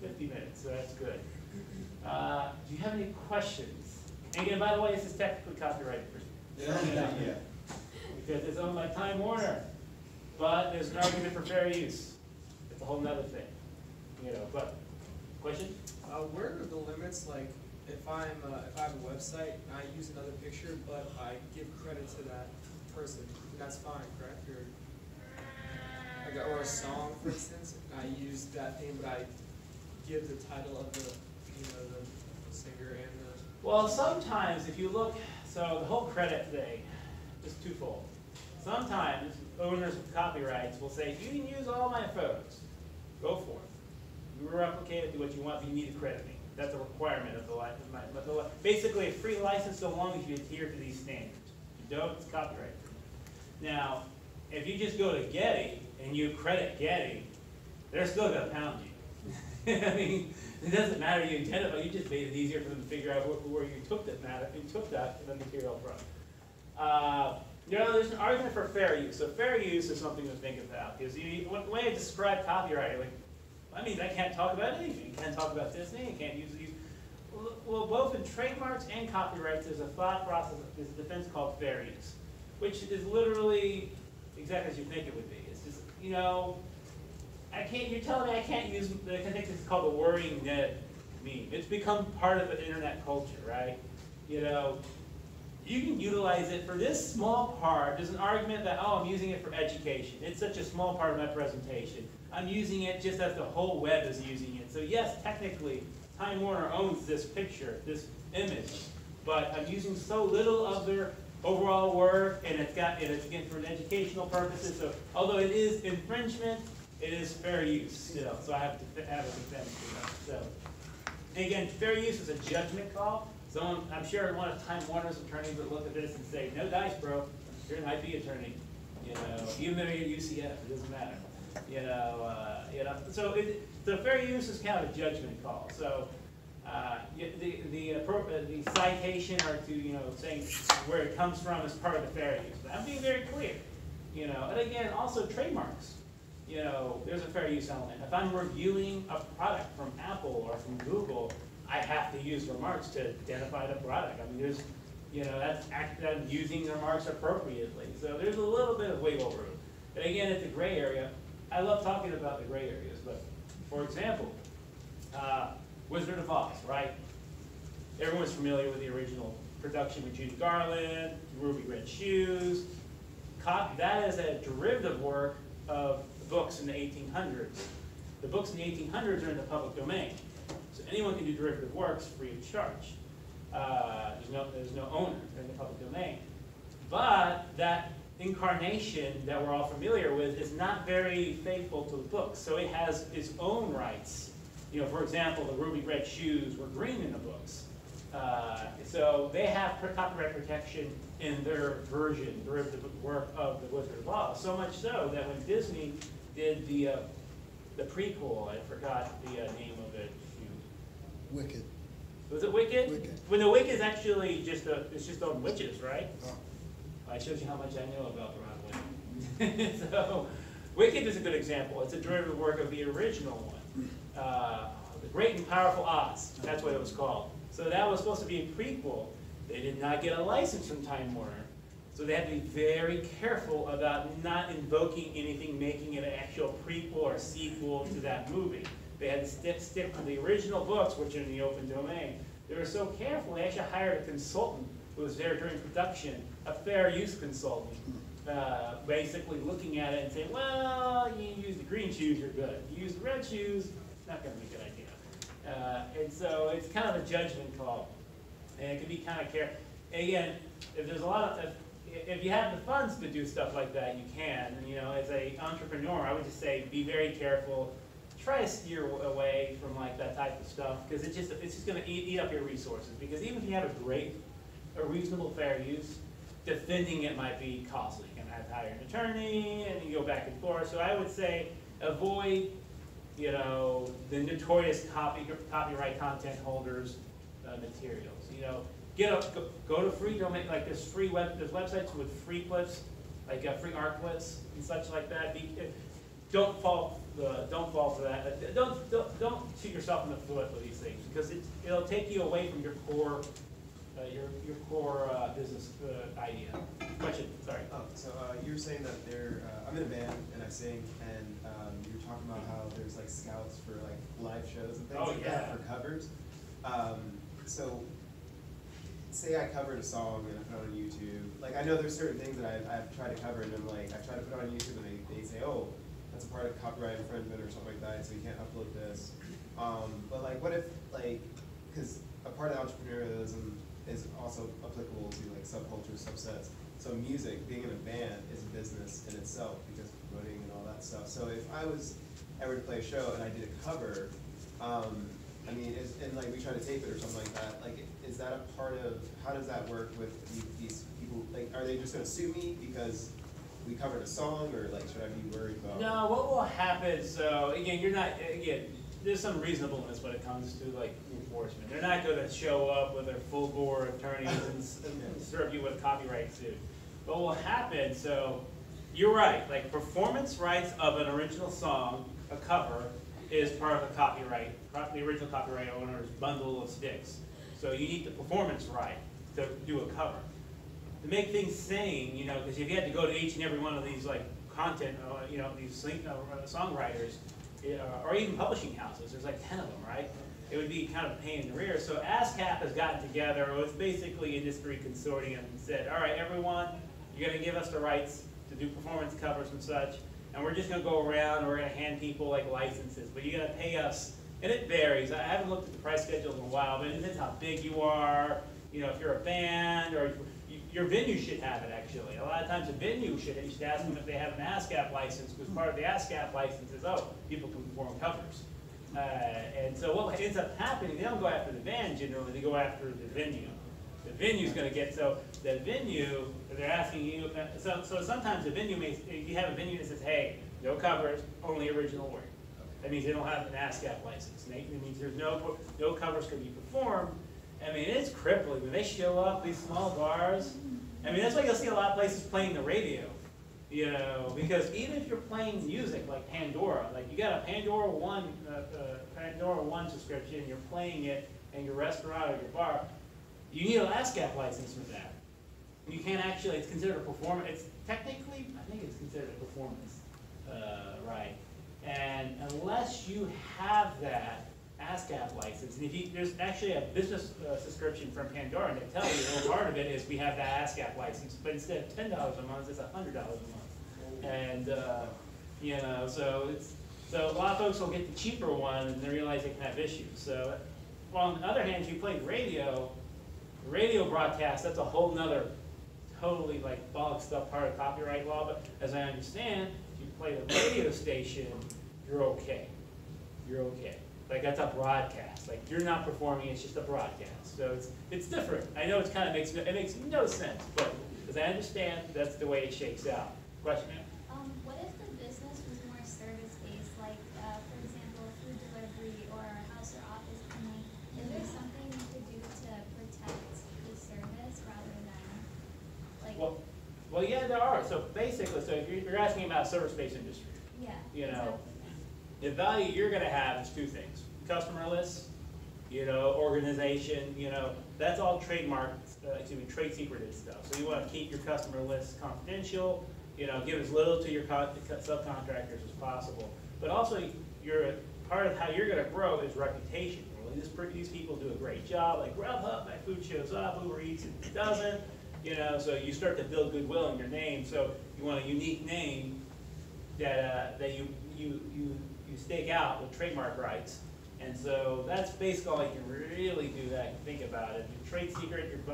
50 minutes, so that's good. Do you have any questions? And again, by the way, this is technically copyrighted. Yeah. Because it's owned by Time Warner. But there's an argument for fair use. It's a whole nother thing. But question? Where are the limits? Like, if I have a website and I use another picture, but I give credit to that person, that's fine, correct? Or a song, for instance, I use that thing, but I give the title of the singer and the. Well, sometimes if you look, so the whole credit thing is twofold. Sometimes owners of copyrights will say, you can use all my photos. Go for it. You replicate it, do what you want, but you need to credit me. That's a requirement of the license. Basically, a free license so long as you adhere to these standards. If you don't, it's copyright. Now, if you just go to Getty and you credit Getty, they're still going to pound you. I mean, it doesn't matter you identify. You just made it easier for them to figure out where you took that material from. There's an argument for fair use. So fair use is something to think about. Because one way to describe copyright, I mean, I can't talk about anything. You can't talk about Disney. You can't use these. Well, both in trademarks and copyrights, there's a thought process, there's a defense called fair use, which is literally exactly as you think it would be. It's just, you're telling me I can't use, I think it's called the worrying Ned meme. It's become part of the internet culture, right? You can utilize it for this small part. There's an argument that, I'm using it for education. It's such a small part of my presentation. I'm using it just as the whole web is using it. So yes, technically, Time Warner owns this picture, this image, but I'm using so little of their overall work, and it's again for educational purposes. So although it is infringement, it is fair use still. So I have to have a defense for that. So and again, fair use is a judgment call. I'm sure one of Time Warner's attorneys would look at this and say, no dice, bro. You're an IP attorney. Even though you're at UCF, it doesn't matter. So fair use is kind of a judgment call. So the citation or to saying where it comes from is part of the fair use. But I'm being very clear. And again, also trademarks. There's a fair use element. If I'm reviewing a product from Apple or from Google, I have to use remarks to identify the product. I mean, I'm using the remarks appropriately. So there's a little bit of wiggle room. But again, it's a gray area. I love talking about the gray areas, but for example, Wizard of Oz, right? Everyone's familiar with the original production with Judy Garland, Ruby Red Shoes. That is a derivative work of the books in the 1800s. The books in the 1800s are in the public domain. So anyone can do derivative works free of charge. There's no owner, they're in the public domain. But that incarnation that we're all familiar with is not very faithful to the book. So it has its own rights. For example, the Ruby Red Shoes were green in the books. So they have copyright protection in their version, derivative work of the Wizard of Oz. So much so that when Disney did the prequel, I forgot the name of it. Wicked. Was it Wicked? Wicked. When the Wicked is actually it's just on witches, right? Oh. I showed you how much I know about the Wicked. So, Wicked is a good example. It's a derivative work of the original one. The Great and Powerful Oz, that's what it was called. So that was supposed to be a prequel. They did not get a license from Time Warner. So they had to be very careful about not invoking anything, making it an actual prequel or sequel to that movie. They had to stick to the original books, which are in the open domain. They were so careful, they actually hired a consultant who was there during production, a fair use consultant, basically looking at it and saying, well, you use the green shoes, you're good. You use the red shoes, it's not going to be a good idea. And so it's kind of a judgment call. And it can be kind of careful. Again, if there's a lot of, if you have the funds to do stuff like that, you can. And, as an entrepreneur, I would just say be very careful. Try to steer away from that type of stuff because it's just going to eat up your resources. Because even if you have a reasonable fair use, defending it might be costly. You can have to hire an attorney and you go back and forth. So I would say avoid, the notorious copyright content holders materials. Go to free domain, there's websites with free clips, free art clips and such like that. Don't fall for that. Don't shoot yourself in the foot with these things because it'll take you away from your core business idea. Question, sorry. Oh, so you were saying that I'm in a band and I sing, and you were talking about how there's like scouts for like live shows and things like that for covers. So say I covered a song and I put it on YouTube. Like I know there's certain things that I've tried to cover and I'm like, I try to put it on YouTube and they say, oh, that's a part of copyright infringement or something like that, so you can't upload this. But like, what if like, because a part of entrepreneurialism is also applicable to like subcultures, subsets. So music, being in a band, is a business in itself because of promoting and all that stuff. So if I was ever to play a show and I did a cover, I mean, and like we try to tape it or something like that, like is that a part of, how does that work with these people? Like, are they just gonna sue me because we covered a song, or like should I be worried about? No, what will happen, so again, there's some reasonableness when it comes to like enforcement. They're not gonna show up with their full bore attorneys and serve you with a copyright suit. What will happen, so you're right, like performance rights of an original song, a cover, is part of the copyright, the original copyright owner's bundle of sticks. So you need the performance right to do a cover. To make things sane, because if you had to go to each and every one of these like content, these songwriters, or even publishing houses, there's like 10 of them, right? It would be kind of a pain in the rear. So ASCAP has gotten together, it's basically industry consortium, and said, all right, everyone, you're gonna give us the rights to do performance covers and such, and we're just gonna go around and we're gonna hand people like licenses, but you're gonna pay us, and it varies. I haven't looked at the price schedule in a while, but it depends how big you are, if you're a band, or your venue should have it actually. A lot of times a venue should ask them if they have an ASCAP license, because part of the ASCAP license is, people can perform covers. And so what ends up happening, they don't go after the band generally, they go after the venue. The venue's going to get, so the venue, they're asking you, so sometimes the venue you have a venue that says, hey, no covers, only original work. That means they don't have an ASCAP license. It means there's no covers can be performed. I mean, it's crippling. When they show up, these small bars, I mean, that's why you'll see a lot of places playing the radio. Because even if you're playing music like Pandora, like you got a Pandora One subscription, you're playing it in your restaurant or your bar, you need an ASCAP license for that. You can't actually, it's considered a performance, it's technically, I think it's considered a performance, right? And unless you have that ASCAP license, and there's actually a business subscription from Pandora, and they tell you, part of it is we have that ASCAP license, but instead of $10 a month, it's $100 a month. And, so a lot of folks will get the cheaper one and they realize they can have issues. So, well, on the other hand, if you play radio broadcast, that's a whole nother, totally like bollocks up part of copyright law, but as I understand, if you play the radio station, you're okay. You're okay. Like that's a broadcast. Like you're not performing, it's just a broadcast. So it's different. I know it makes no sense, but as I understand, that's the way it shakes out. Question, ma'am? What if the business was more service-based, like for example, food delivery or house or office cleaning? Is there something you could do to protect the service rather than like? Well, yeah, there are. So basically, if you're asking about service-based industry, Yeah. Exactly. The value you're going to have is two things: customer lists, organization. That's all trademark, trade secreted stuff. So you want to keep your customer list confidential. Give as little to your subcontractors as possible. But also, part of how you're going to grow is reputation. Well, these people do a great job. Like Grubhub, my food shows up. Uber Eats, it doesn't. So you start to build goodwill in your name. So you want a unique name that you stake out with trademark rights. And so that's basically all you can really do that. Think about it. Your trade secret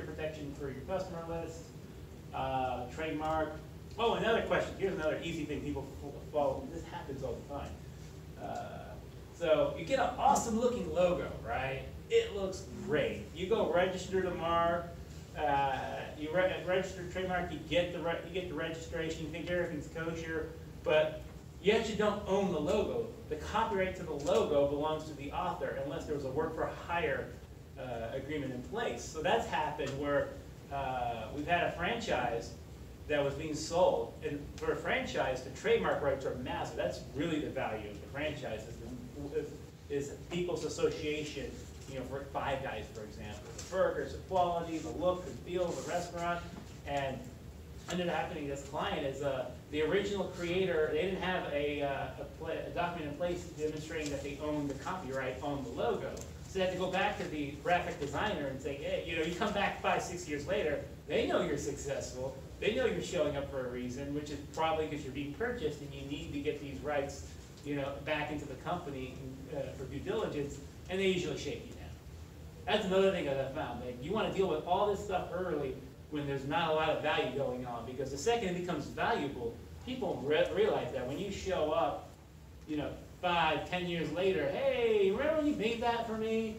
protection for your customer list, trademark. Oh, another question. Here's another easy thing people fall. This happens all the time. So you get an awesome looking logo, right? It looks great. You go register tomorrow. You register trademark. You get the registration. You think everything's kosher, but you actually don't own the logo. The copyright to the logo belongs to the author unless there was a work for hire agreement in place. So that's happened where we've had a franchise that was being sold. And for a franchise, the trademark rights are massive. That's really the value of the franchise, is people's association, you know, for Five Guys, for example. The burgers, the quality, the look, the feel of the restaurant. And what ended up happening to this client is the original creator, they didn't have a document in place demonstrating that they owned the copyright on the logo. So they had to go back to the graphic designer and say, hey, you know, you come back 5-6 years later, they know you're successful, they know you're showing up for a reason, which is probably because you're being purchased and you need to get these rights, you know, back into the company for due diligence, and they usually shake you down. That's another thing that I found. Like, you want to deal with all this stuff early when there's not a lot of value going on, because the second it becomes valuable, people realize that when you show up, you know, 5-10 years later, hey, remember when you made that for me?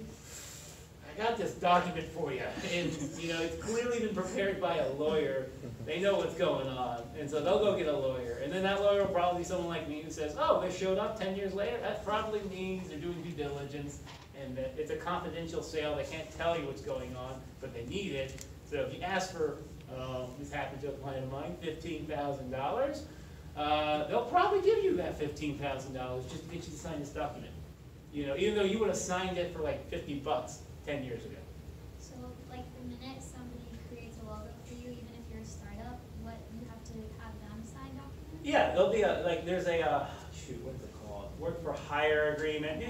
I got this document for you, and you know, it's clearly been prepared by a lawyer. They know what's going on, and so they'll go get a lawyer, and then that lawyer will probably be someone like me who says, oh, they showed up 10 years later. That probably means they're doing due diligence, and that it's a confidential sale. They can't tell you what's going on, but they need it. So if you ask for, this happened to a client of mine, $15,000, they'll probably give you that $15,000 just to get you to sign this document. You know, even though you would have signed it for like $50 10 years ago. So, like, the minute somebody creates a logo for you, even if you're a startup, what you have to have them sign documents? Yeah, there'll be a, like, there's a, shoot, what's it called? Work for hire agreement.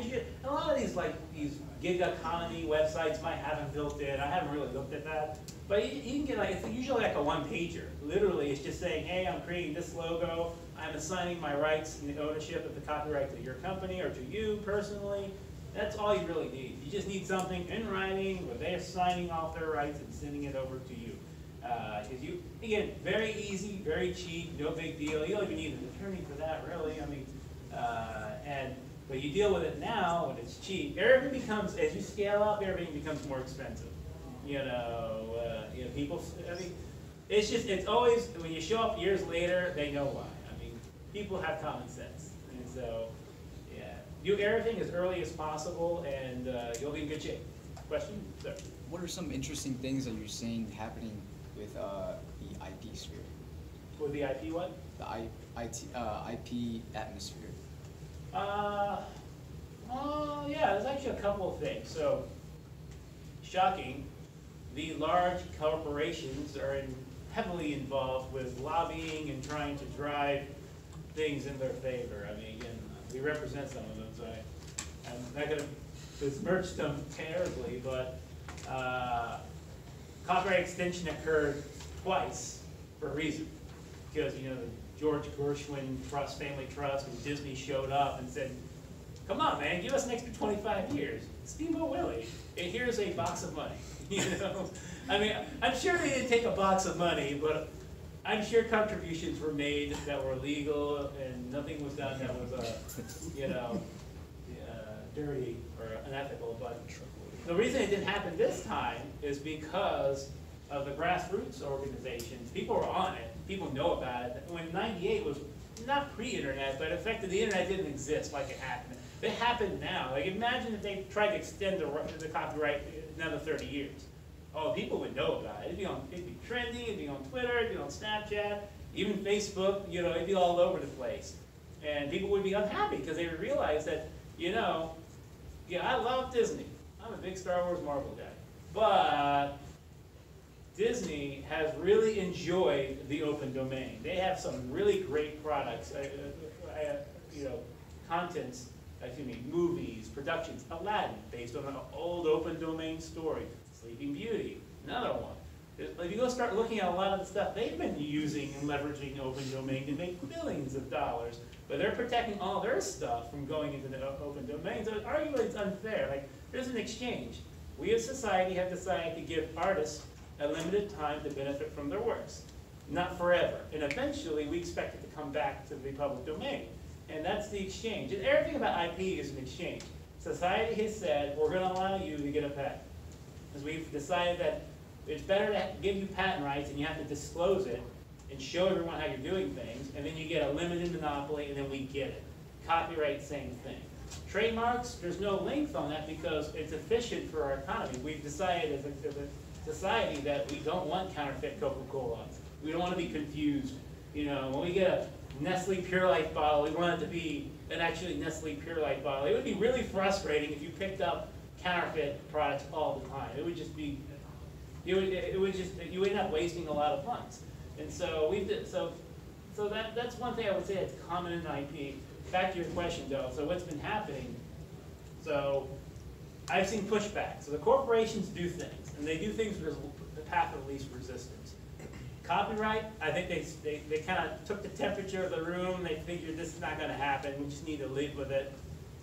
A lot of these, like, these gig economy websites might have them built in. I haven't really looked at that. But you can get, like, it's usually like a one-pager. Literally, it's just saying, hey, I'm creating this logo. I'm assigning my rights and the ownership of the copyright to your company or to you personally. That's all you really need. You just need something in writing where they're signing off their rights and sending it over to you. Because you, again, very easy, very cheap, no big deal. You don't even need an attorney for that, really. I mean, but you deal with it now when it's cheap. Everything becomes, as you scale up, everything becomes more expensive. You know, people, I mean, it's just, it's always, when you show up years later, they know why. I mean, people have common sense. And so, yeah, do everything as early as possible and you'll be in good shape. Question? Sir. What are some interesting things that you're seeing happening with the IP sphere? With the IP what? The IP atmosphere. Yeah, there's actually a couple of things. So, shocking, the large corporations are heavily involved with lobbying and trying to drive things in their favor. I mean, again, we represent some of them, so I'm not going to besmirch them terribly, but copyright extension occurred twice for a reason. Because, you know, the George Gershwin Trust, Family Trust, and Disney showed up and said, come on, man, give us an extra 25 years. Steamboat Willie, and here's a box of money. You know, I mean, I'm sure they didn't take a box of money, but I'm sure contributions were made that were legal, and nothing was done that was, you know, dirty or unethical. But the reason it didn't happen this time is because of the grassroots organizations. People were on it. People know about it. When '98 was not pre-internet, but in fact the internet didn't exist like it happened. It happened now. Like, imagine if they tried to extend the copyright another 30 years. Oh, people would know about it. It'd be trendy, it'd be on Twitter, it'd be on Snapchat, even Facebook, you know, it'd be all over the place. And people would be unhappy because they would realize that, you know, yeah, I love Disney. I'm a big Star Wars Marvel guy. But Disney has really enjoyed the open domain. They have some really great products, you know, contents, movies, productions. Aladdin, based on an old open domain story. Sleeping Beauty, another one. If you go start looking at a lot of the stuff they've been using and leveraging open domain to make billions of dollars, but they're protecting all their stuff from going into the open domain. So arguably it's unfair. Like, there's an exchange. We as society have decided to give artists a limited time to benefit from their works. Not forever. And eventually we expect it to come back to the public domain. And that's the exchange. And everything about IP is an exchange. Society has said, we're going to allow you to get a patent. Because we've decided that it's better to give you patent rights and you have to disclose it and show everyone how you're doing things, and then you get a limited monopoly and then we get it. Copyright, same thing. Trademarks, there's no length on that because it's efficient for our economy. We've decided as a society that we don't want counterfeit Coca-Cola. We don't want to be confused. You know, when we get a Nestle Pure Life bottle, we want it to be an actually Nestle Pure Life bottle. It would be really frustrating if you picked up counterfeit products all the time. It would just be, you would end up wasting a lot of funds. And so that's one thing I would say that's common in IP. Back to your question though, so what's been happening? So I've seen pushback. So the corporations do things, and they do things with the path of least resistance. Copyright, I think they kind of took the temperature of the room. They figured this is not going to happen. We just need to live with it,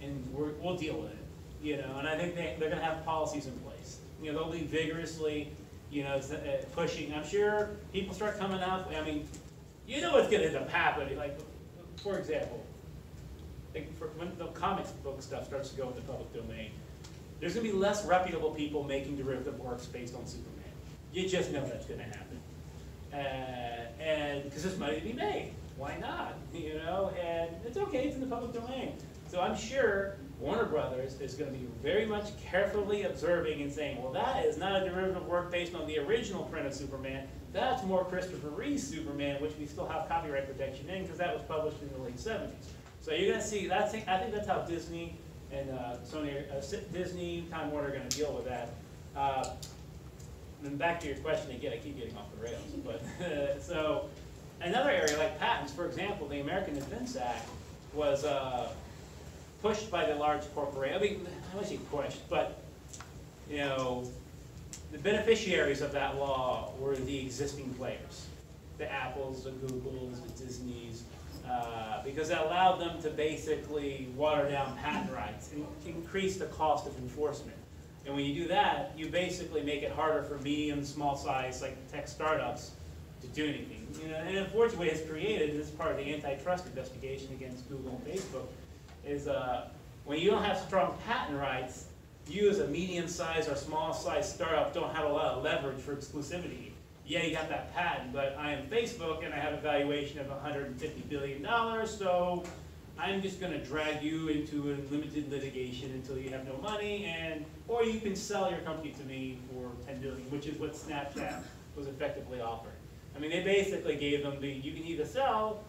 and we'll deal with it. You know, and I think they're going to have policies in place. You know, they'll be vigorously, you know, pushing. I'm sure people start coming up. I mean, you know what's going to end up happening. Like, for example, when the comics book stuff starts to go into public domain, there's going to be less reputable people making derivative works based on Superman. You just know that's going to happen. And because there's money to be made, why not? You know, and it's okay, it's in the public domain. So I'm sure Warner Brothers is going to be very much carefully observing and saying, well, that is not a derivative work based on the original print of Superman. That's more Christopher Reeve's Superman, which we still have copyright protection in because that was published in the late 70s. So you're going to see, I think that's how Disney and Disney, Time Warner are going to deal with that. And back to your question again, I keep getting off the rails. But so another area like patents, for example, the American Defense Act was pushed by the large corporation. I mean, I wouldn't say pushed, but you know, the beneficiaries of that law were the existing players, the Apples, the Googles, the Disneys, because it allowed them to basically water down patent rights and increase the cost of enforcement. And when you do that, you basically make it harder for medium, small size, like tech startups, to do anything. You know, and unfortunately, what it's created, and this is part of the antitrust investigation against Google and Facebook, is when you don't have strong patent rights, you as a medium-sized or small-sized startup don't have a lot of leverage for exclusivity. Yeah, you got that patent, but I am Facebook and I have a valuation of $150 billion, so I'm just going to drag you into a limited litigation until you have no money, or you can sell your company to me for $10 billion, which is what Snapchat was effectively offering. I mean, they basically gave them you can either sell,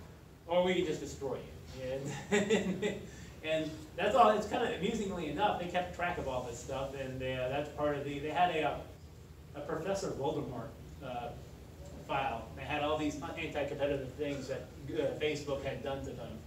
or we can just destroy you. And that's all. It's kind of amusingly enough, they kept track of all this stuff, and that's part of they had a Professor Voldemort file. They had all these anti-competitive things that Facebook had done to them.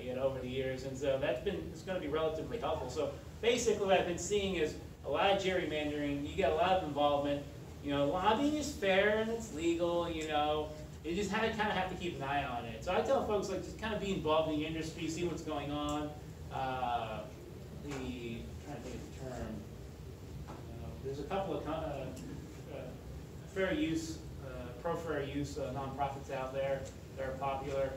You know, over the years, and so it's going to be relatively helpful. So basically what I've been seeing is a lot of gerrymandering, you get a lot of involvement, you know, lobbying is fair and it's legal, you know, you just kind of have to keep an eye on it. So I tell folks, like, just kind of be involved in the industry, see what's going on. I'm trying to think of the term, there's a couple of fair use, pro-fair use nonprofits out there that are popular.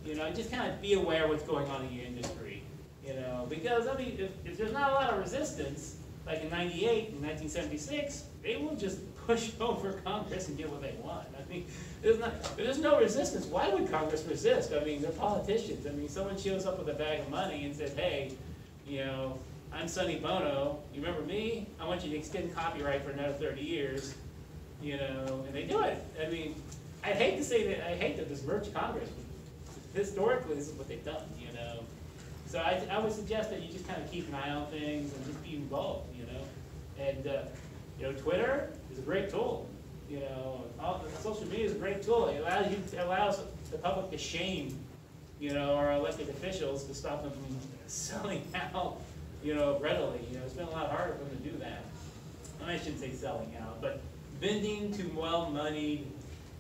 You know, just kind of be aware of what's going on in your industry, you know, because, I mean, if there's not a lot of resistance, like in '98, in 1976, they will just push over Congress and get what they want. I mean, if there's no resistance, why would Congress resist? I mean, they're politicians. I mean, someone shows up with a bag of money and says, hey, you know, I'm Sonny Bono, you remember me? I want you to extend copyright for another 30 years, you know, and they do it. I mean, I hate that this merged Congress, historically, this is what they've done, you know. So I would suggest that you just kind of keep an eye on things and just be involved, you know. And, you know, Twitter is a great tool. You know, social media is a great tool. It allows the public to shame, you know, our elected officials to stop them from selling out, you know, readily. You know, it's been a lot harder for them to do that. I shouldn't say selling out, but bending to well-moneyed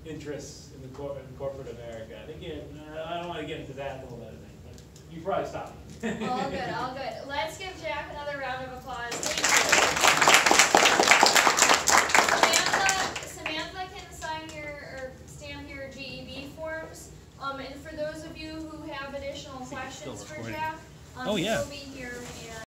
interests in corporate America. I think I don't want to get into that whole other thing, but you probably stop me. All good, all good. Let's give Jack another round of applause. Thank you. Samantha can sign or stamp your GEB forms. And for those of you who have additional questions for Jack, he will be here.